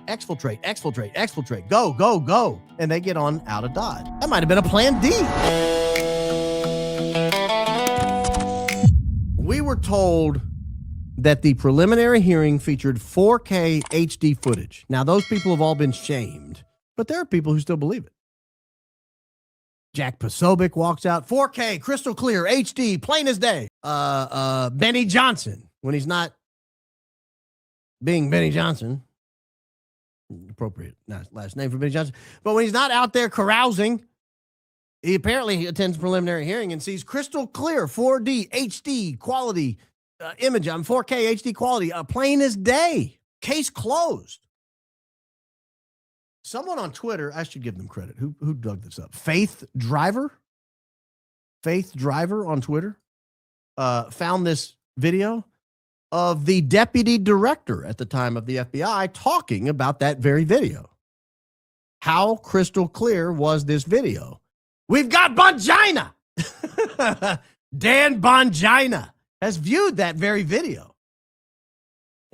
Exfiltrate, exfiltrate, exfiltrate. Go, go, go. And they get on out of Dodge. That might have been a plan D. We were told that the preliminary hearing featured 4K HD footage. Now, those people have all been shamed, but there are people who still believe it. Jack Posobiec walks out, 4K, crystal clear, HD, plain as day. Benny Johnson, when he's not being Benny Johnson, appropriate last name for Benny Johnson, but when he's not out there carousing, he apparently attends preliminary hearing and sees crystal clear 4D HD quality image on 4K HD quality, plain as day. Case closed. Someone on Twitter, I should give them credit. Who dug this up? Faith Driver on Twitter found this video of the deputy director at the time of the FBI talking about that very video. How crystal clear was this video? We've got Bongino. Dan Bongino has viewed that very video.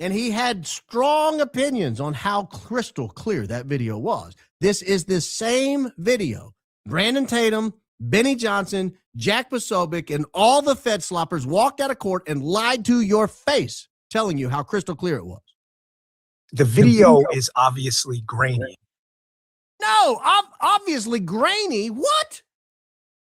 And he had strong opinions on how crystal clear that video was. This is the same video. Brandon Tatum, Benny Johnson, Jack Posobiec, and all the Fed sloppers walked out of court and lied to your face, telling you how crystal clear it was. The video is obviously grainy. No, obviously grainy. What?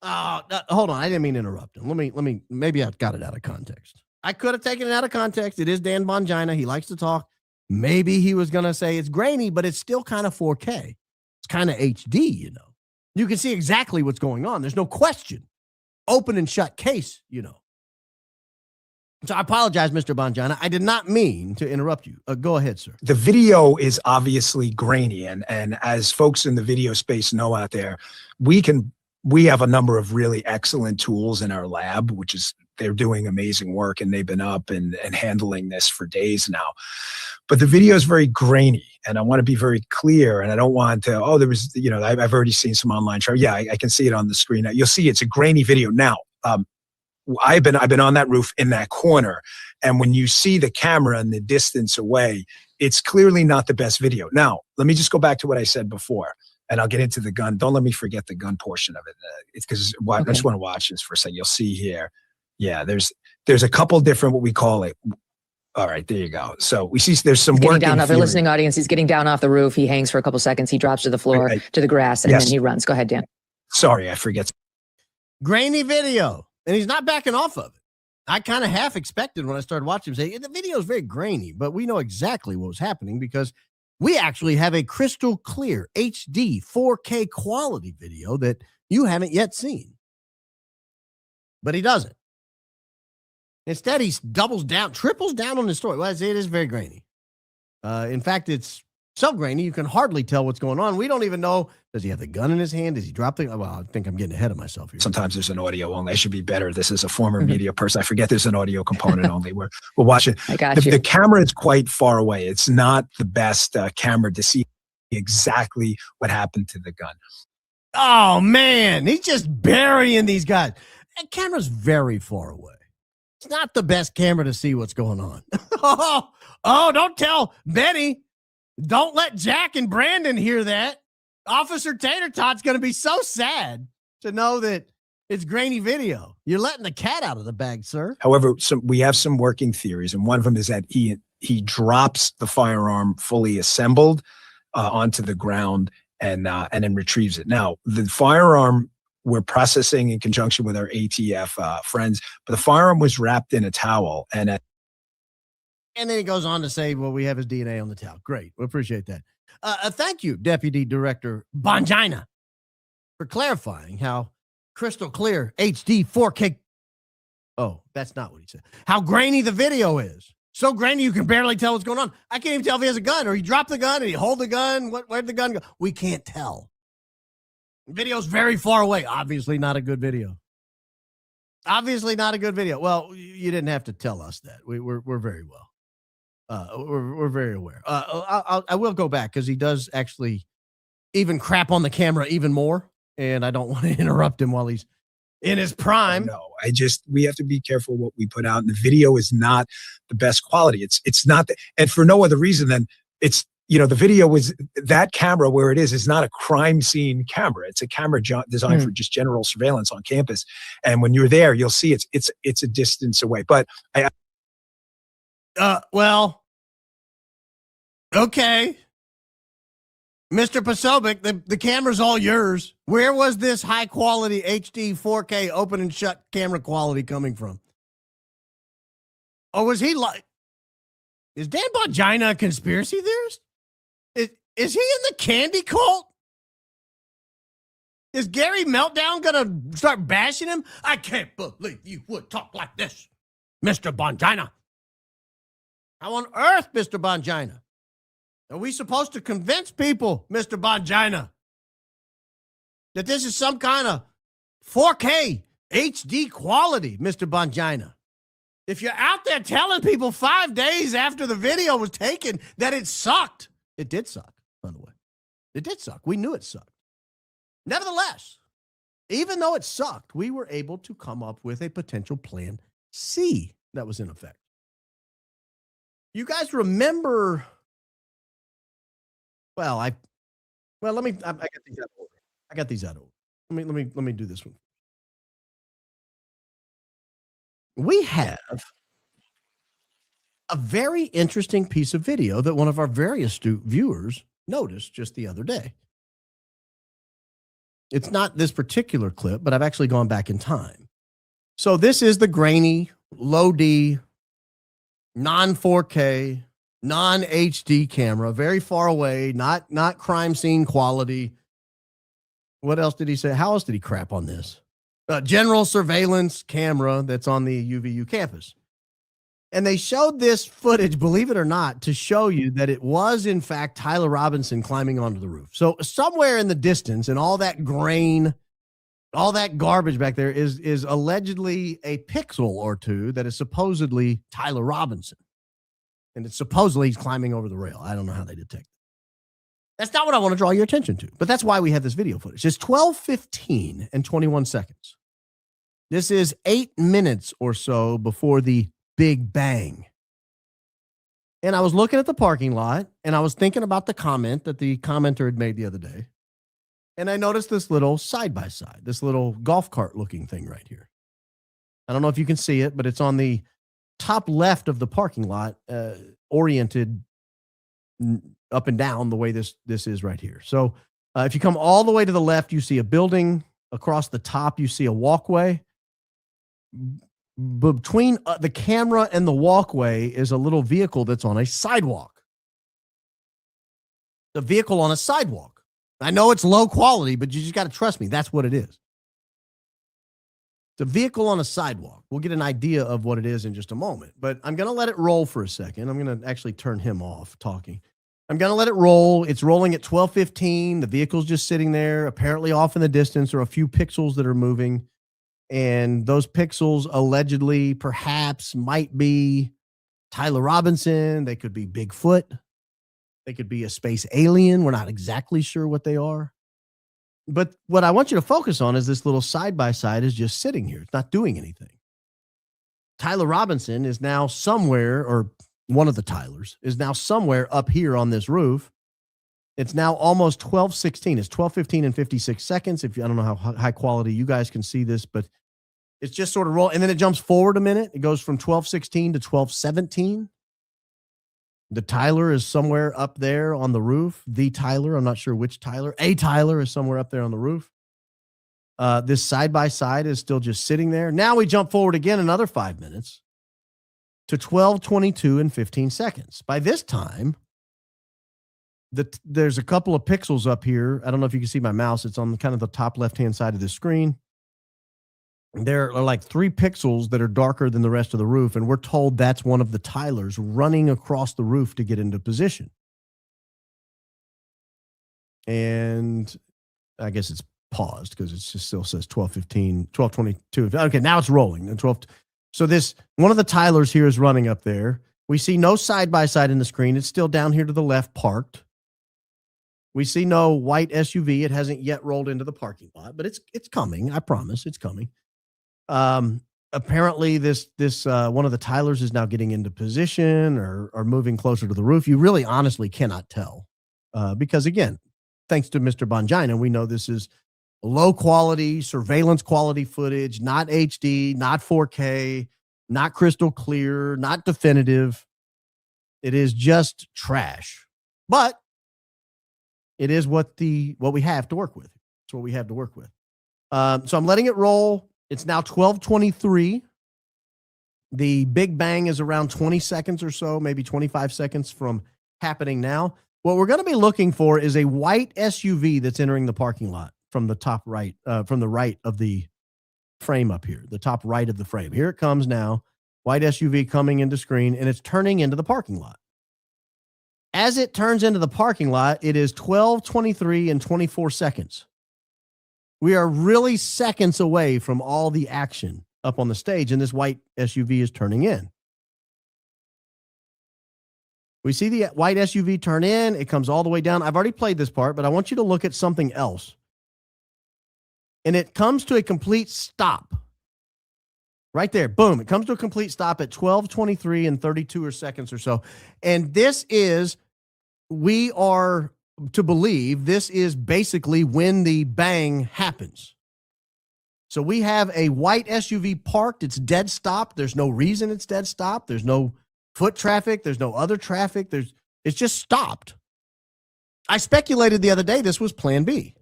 Hold on. I didn't mean to interrupt him. Let me, maybe I got it out of context. I could have taken it out of context. It is Dan Bongino. He likes to talk. Maybe he was going to say it's grainy, but it's still kind of 4K. It's kind of HD, you know. You can see exactly what's going on. There's no question. Open and shut case, you know. So I apologize, Mr. Bongino. I did not mean to interrupt you. Go ahead, sir. The video is obviously grainy. And as folks in the video space know out there, we have a number of really excellent tools in our lab, which is they're doing amazing work, and they've been up and handling this for days now. But the video is very grainy, and I want to be very clear, and I don't want to, there was, you know, I've already seen some online show. Yeah, I can see it on the screen. You'll see it's a grainy video. Now, I've been on that roof in that corner, and when you see the camera and the distance away, it's clearly not the best video. Now, let me just go back to what I said before. And I'll get into the gun. Don't let me forget the gun portion of it. It's because I just want to watch this for a second. You'll see here. Yeah, there's a couple different, what we call it. All right, there you go. So we see there's some getting down off the listening audience. He's getting down off the roof. He hangs for a couple seconds. He drops to the floor, to the grass, and then he runs. Go ahead, Dan. Sorry, I forget. Grainy video. And he's not backing off of it. I kind of half expected when I started watching him say, the video is very grainy, but we know exactly what was happening because we actually have a crystal clear HD 4K quality video that you haven't yet seen. But he doesn't. Instead, he doubles down, triples down on the story. Well, it is very grainy. In fact, it's so grainy, you can hardly tell what's going on. We don't even know, does he have the gun in his hand? Does he drop the, well, I think I'm getting ahead of myself here. Sometimes there's an audio only. I should be better. This is a former media person. I forget there's an audio component only. We're watching. I got you. The camera is quite far away. It's not the best camera to see exactly what happened to the gun. Oh, man. He's just burying these guys. That camera's very far away. It's not the best camera to see what's going on. Don't tell Benny. Don't let Jack and Brandon hear that. Officer Tater Tot's going to be so sad to know that it's grainy video. You're letting the cat out of the bag, sir. However, we have some working theories, and one of them is that he drops the firearm fully assembled onto the ground and then retrieves it. Now, the firearm we're processing in conjunction with our ATF friends, but the firearm was wrapped in a towel. And then he goes on to say, well, we have his DNA on the towel. Great. We appreciate that. Thank you, Deputy Director Bongino, for clarifying how crystal clear HD 4K. Oh, that's not what he said. How grainy the video is. So grainy you can barely tell what's going on. I can't even tell if he has a gun or he dropped the gun and he hold the gun. Where'd the gun go? We can't tell. The video's very far away. Obviously not a good video. Obviously not a good video. Well, you didn't have to tell us that. We're very well. We're very aware. I will go back because he does actually even crap on the camera even more, and I don't want to interrupt him while he's in his prime. No, we have to be careful what we put out. And the video is not the best quality. It's not, and for no other reason than it's the video was that camera where it is not a crime scene camera. It's a camera designed for just general surveillance on campus. And when you're there, you'll see it's a distance away. But well, okay. Mr. Posobiec, the camera's all yours. Where was this high quality HD 4K open and shut camera quality coming from? Or was he like, is Dan Bongino a conspiracy theorist? Is he in the candy cult? Is Gary Meltdown gonna start bashing him? I can't believe you would talk like this, Mr. Bongino. How on earth, Mr. Bongino? Are we supposed to convince people, Mr. Bongino, that this is some kind of 4K HD quality, Mr. Bongino? If you're out there telling people 5 days after the video was taken that it sucked, it did suck, by the way. It did suck. We knew it sucked. Nevertheless, even though it sucked, we were able to come up with a potential plan C that was in effect. You guys remember? Well, I got these out of order. I got these out of order. Let me do this one. We have a very interesting piece of video that one of our very astute viewers noticed just the other day. It's not this particular clip, but I've actually gone back in time. So this is the grainy, low D, non-4K, non-HD camera, very far away, not crime scene quality. What else did he say? How else did he crap on this? General surveillance camera that's on the UVU campus. And they showed this footage, believe it or not, to show you that it was, in fact, Tyler Robinson climbing onto the roof. So somewhere in the distance, and all that grain, all that garbage back there is allegedly a pixel or two that is supposedly Tyler Robinson. And it's supposedly he's climbing over the rail. I don't know how they detect it. That's not what I want to draw your attention to, but that's why we have this video footage. It's 12:15 and 21 seconds. This is 8 minutes or so before the Big Bang. And I was looking at the parking lot, and I was thinking about the comment that the commenter had made the other day. And I noticed this little side-by-side, this little golf cart looking thing right here. I don't know if you can see it, but it's on the top left of the parking lot, oriented up and down the way this is right here. So if you come all the way to the left, you see a building. Across the top, you see a walkway. Between the camera and the walkway is a little vehicle that's on a sidewalk. The vehicle on a sidewalk. I know it's low quality, but you just got to trust me. That's what it is. It's a vehicle on a sidewalk. We'll get an idea of what it is in just a moment, but I'm going to let it roll for a second. I'm going to actually turn him off talking. I'm going to let it roll. It's rolling at 12:15. The vehicle's just sitting there, apparently off in the distance, or a few pixels that are moving. And those pixels allegedly perhaps might be Tyler Robinson. They could be Bigfoot. They could be a space alien. We're not exactly sure what they are. But what I want you to focus on is this little side-by-side is just sitting here. It's not doing anything. Tyler Robinson is now somewhere, or one of the Tylers is now somewhere up here on this roof. It's now almost 12:16. It's 12:15 and 56 seconds. I don't know how high quality you guys can see this, but it's just sort of roll. And then it jumps forward a minute. It goes from 12:16 to 12:17. The Tyler is somewhere up there on the roof. The Tyler, I'm not sure which Tyler. A Tyler is somewhere up there on the roof. This side-by-side is still just sitting there. Now we jump forward again another 5 minutes to 12:22 and 15 seconds. By this time, there's a couple of pixels up here. I don't know if you can see my mouse. It's on kind of the top left-hand side of the screen. There are like 3 pixels that are darker than the rest of the roof, and we're told that's one of the Tylers running across the roof to get into position. And I guess it's paused because it just still says 12:15, 12:22. Okay, now it's rolling. 12. So this one of the Tylers here is running up there. We see no side-by-side in the screen. It's still down here to the left, parked. We see no white SUV. It hasn't yet rolled into the parking lot, but it's coming. I promise it's coming. A apparently this one of the Tylers is now getting into position or moving closer to the roof. You really honestly cannot tell because, again, thanks to Mr. Bongino, we know this is low quality, surveillance quality footage, not HD, not 4K, not crystal clear, not definitive. It is just trash. But it is what we have to work with. It's what we have to work with. So I'm letting it roll. It's now 12:23. The Big Bang is around 20 seconds or so, maybe 25 seconds from happening now. What we're going to be looking for is a white SUV that's entering the parking lot from the top right, from the right of the frame up here, the top right of the frame. Here it comes now. White SUV coming into screen, and it's turning into the parking lot. As it turns into the parking lot, it is 12:23 and 24 seconds. We are really seconds away from all the action up on the stage, and this white SUV is turning in. We see the white SUV turn in. It comes all the way down. I've already played this part, but I want you to look at something else. And it comes to a complete stop. Right there. Boom. It comes to a complete stop at 12:23 and 32 seconds or so. And this is, we are to believe, this is basically when the bang happens. So we have a white SUV parked. It's dead stop. There's no reason it's dead stop. There's no foot traffic. There's no other traffic. It's just stopped. I speculated the other day this was plan B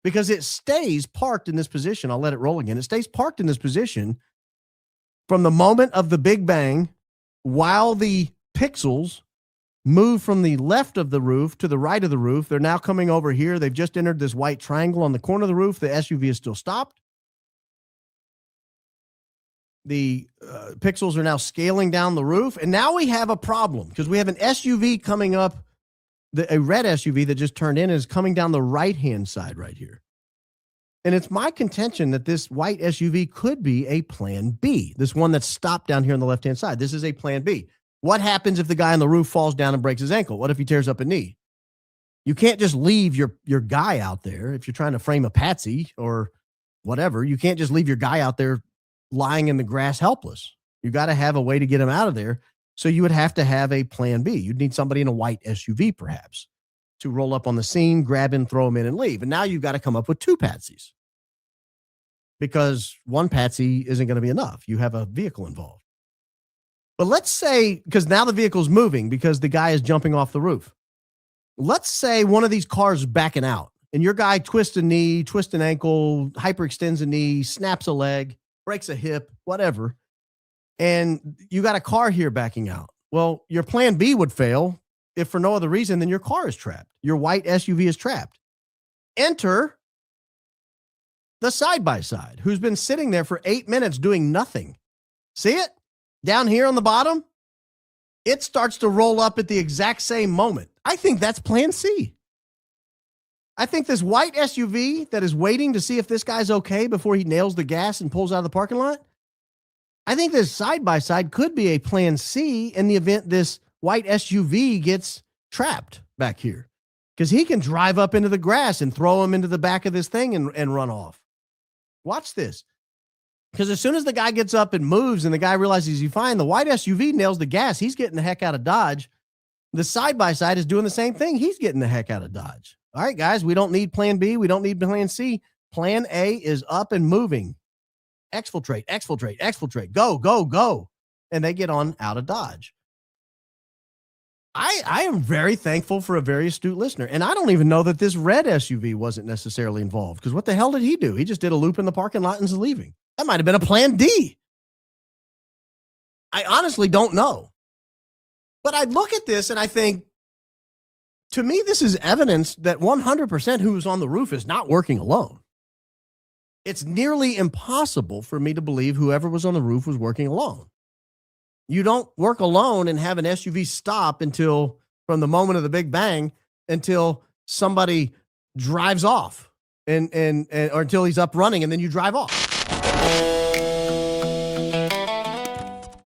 because it stays parked in this position. I'll let it roll again. It stays parked in this position from the moment of the Big Bang while the pixels move from the left of the roof to the right of the roof. They're now coming over here. They've just entered this white triangle on the corner of the roof. The SUV is still stopped. The pixels are now scaling down the roof. And now we have a problem because we have an SUV coming up, a red SUV that just turned in and is coming down the right-hand side right here. And it's my contention that this white SUV could be a plan B, this one that's stopped down here on the left-hand side. This is a plan B. What happens if the guy on the roof falls down and breaks his ankle? What if he tears up a knee? You can't just leave your guy out there if you're trying to frame a patsy or whatever. You can't just leave your guy out there lying in the grass helpless. You got to have a way to get him out of there. So you would have to have a plan B. You'd need somebody in a white SUV perhaps to roll up on the scene, grab him, throw him in, and leave. And now you've got to come up with two patsies because one patsy isn't going to be enough. You have a vehicle involved. But let's say, because now the vehicle's moving because the guy is jumping off the roof. Let's say one of these cars is backing out and your guy twists a knee, twists an ankle, hyperextends a knee, snaps a leg, breaks a hip, whatever. And you got a car here backing out. Well, your plan B would fail if for no other reason than your car is trapped. Your white SUV is trapped. Enter the side-by-side who's been sitting there for 8 minutes doing nothing. See it? Down here on the bottom? It starts to roll up at the exact same moment. I think that's plan C. I think this white SUV that is waiting to see if this guy's okay before he nails the gas and pulls out of the parking lot, I think this side-by-side could be a plan C in the event this white SUV gets trapped back here because he can drive up into the grass and throw him into the back of this thing and run off. Watch this. Because as soon as the guy gets up and moves and the guy realizes he's fine, the white SUV nails the gas. He's getting the heck out of Dodge. The side-by-side is doing the same thing. He's getting the heck out of Dodge. All right, guys, we don't need plan B. We don't need plan C. Plan A is up and moving. Exfiltrate, exfiltrate, exfiltrate. Go, go, go. And they get on out of Dodge. I am very thankful for a very astute listener. And I don't even know that this red SUV wasn't necessarily involved because what the hell did he do? He just did a loop in the parking lot and is leaving. That might have been a plan D. I honestly don't know. But I look at this and I think, to me, this is evidence that 100% who's on the roof is not working alone. It's nearly impossible for me to believe whoever was on the roof was working alone. You don't work alone and have an SUV stop until, from the moment of the Big Bang, until somebody drives off or until he's up running and then you drive off.